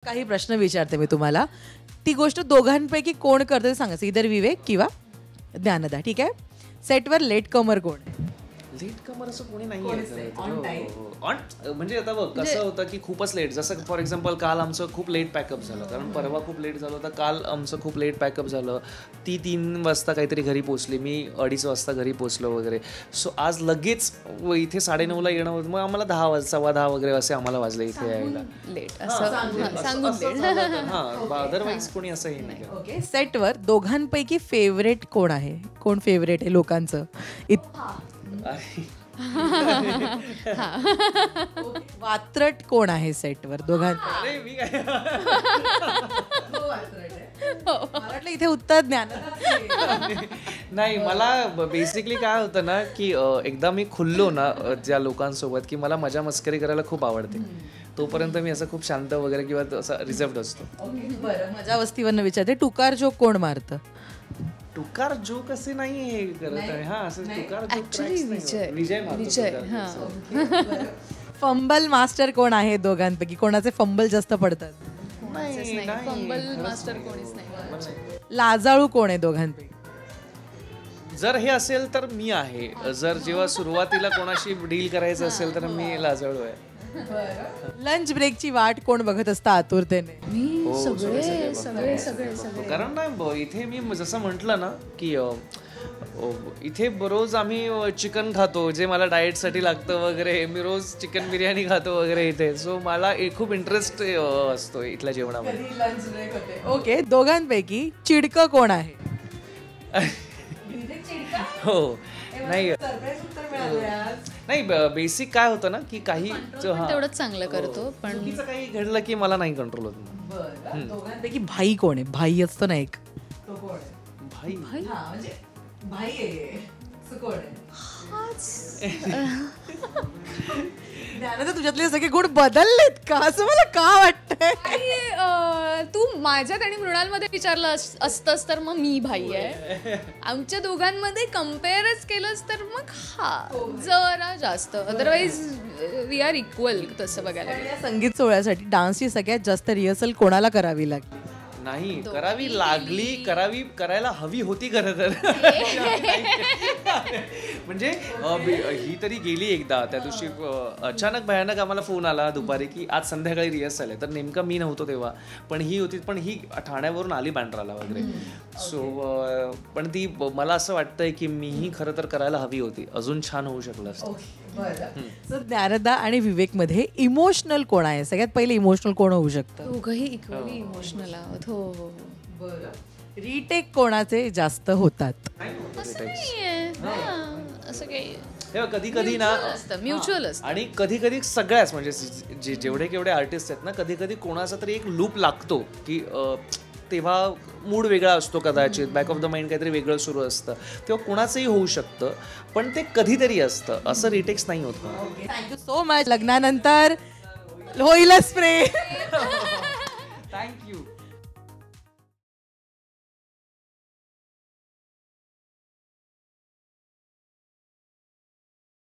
काही प्रश्न विचारते मी तुम्हाला. ती गोष्ट दोघांपैकी कोण करतं ते सांगायचं, इधर विवेक किंवा ज्ञानदा. ठीक आहे. सेटवर लेट कमर कोण आहे? लेट कमर असं कोणी नाही म्हणजे आता बघ कसं होतं की खूपच लेट. जसं फॉर एक्झाम्पल काल आमचं खूप लेट पॅकअप झालं, कारण परवा खूप लेट झालं होतं. काल आमचं खूप लेट पॅकअप झालं. ती 3 वाजता काहीतरी घरी पोचली, मी 2:30 वाजता घरी पोचलो वगैरे. सो आज लगेच इथे 9:30ला येणं होतं, मग आम्हाला 10 सव्वा 10 वगैरे असे आम्हाला वाजले इथे यायला. लेट अदरवाईज कोणी असंही नाही. ओके. सेटवर दोघांपैकी फेवरेट कोण आहे? कोण फेवरेट आहे लोकांचं? वात्रट कोण आहे सेटवर दोघांपैकी? वाटलं इथे उत्तर ज्ञान नाही. मला बेसिकली काय होतं ना की एकदा मी खुललो ना ज्या लोकांसोबत की मला मजा मस्करी करायला खूप आवडते. तोपर्यंत मी असं खूप शांत वगैरे किंवा असं रिझर्व्ड असतो. बरं, मजा वस्तीवरनं विचारते, टुकार जोक कोण मारतं? टुकार जोक असे नाही हे करत आहे. हा, असं टुकार जोक विजय फंबल मास्टर कोण आहे दोघांपैकी? कोणाचे फंबल जास्त पडतात? फंबल मास्टर कोणीच नाही. लाजाळू कोण आहे दोघांपैकी? जर हे असेल तर मी आहे. जर जेव्हा सुरुवातीला कोणाशी डील करायचं असेल तर मी लाजाळू आहे. लंच ब्रेकची वाट कोण बघत असतं आतुरतेने? कारण ना इथे मी जसं म्हटलं ना की इथे रोज आम्ही चिकन खातो, जे मला डाएटसाठी लागतं वगैरे. मी रोज चिकन बिर्याणी खातो वगैरे इथे. सो मला खूप इंटरेस्ट असतो इथल्या जेवणामध्ये. ओके. दोघांपैकी चिडकं कोण आहे? हो. नाही नाही, बेसिक काय होतं ना की काही तेवढंच चांगलं करतो, पण काही घडलं की मला नाही कंट्रोल होत. दोघांपैकी भाई कोण आहे? भाई असतो ना एक, भाई भाई आहे कोण आहे? तुझ्यातले सगळे गुण बदललेत का असं मला का वाटतंय? तू माझ्यात आणि मृणालमध्ये विचारलं असतंस तर मग मी भाई आहे. आमच्या दोघांमध्ये कम्पेअरच केलंस तर मग जरा जास्त. अदरवाईज वी आर इक्वल तसं बघायला गेलं. या संगीत सोहळ्यासाठी डान्सची सगळ्यात जास्त रिहर्सल कोणाला करावी लागली? नाही करावी लागली, करायला हवी होती खरं तर. म्हणजे ही तरी गेली एकदा. त्या दिवशी अचानक भयानक आम्हाला फोन आला दुपारी की आज संध्याकाळी रिहर्सल आहे. तर नेमकं मी नव्हतो तेव्हा, पण ही होती. पण ही ठाण्यावरून आली बँड्राला वगैरे. सो पण ती मला असं वाटतंय की मीही खरं तर करायला हवी होती. अजून छान होऊ शकलं असतं. ज्ञानदा आणि विवेक मध्ये इमोशनल कोण आहे? सगळ्यात पहिले इमोशनल कोण होऊ शकतं? दोघंही इक्वली इमोशनल आहोत. हो. रिटेक कोणाचे जास्त होतात? असं काही कधी कधी ना म्युच्युअल असतं. आणि कधी कधी सगळ्याच म्हणजे जेवढे केवढे आर्टिस्ट आहेत ना, कधी कधी कोणाचा तरी एक लूप लागतो की तेव्हा मूड वेगळा असतो कदाचित, बॅक ऑफ द माइंड काहीतरी वेगळं सुरू असतं, तेव्हा कोणाचंही होऊ शकतं. पण ते कधीतरी असतं, असं रिटेक्स नाही होत. Thank you so much. लग्नानंतर होईलच प्रेम.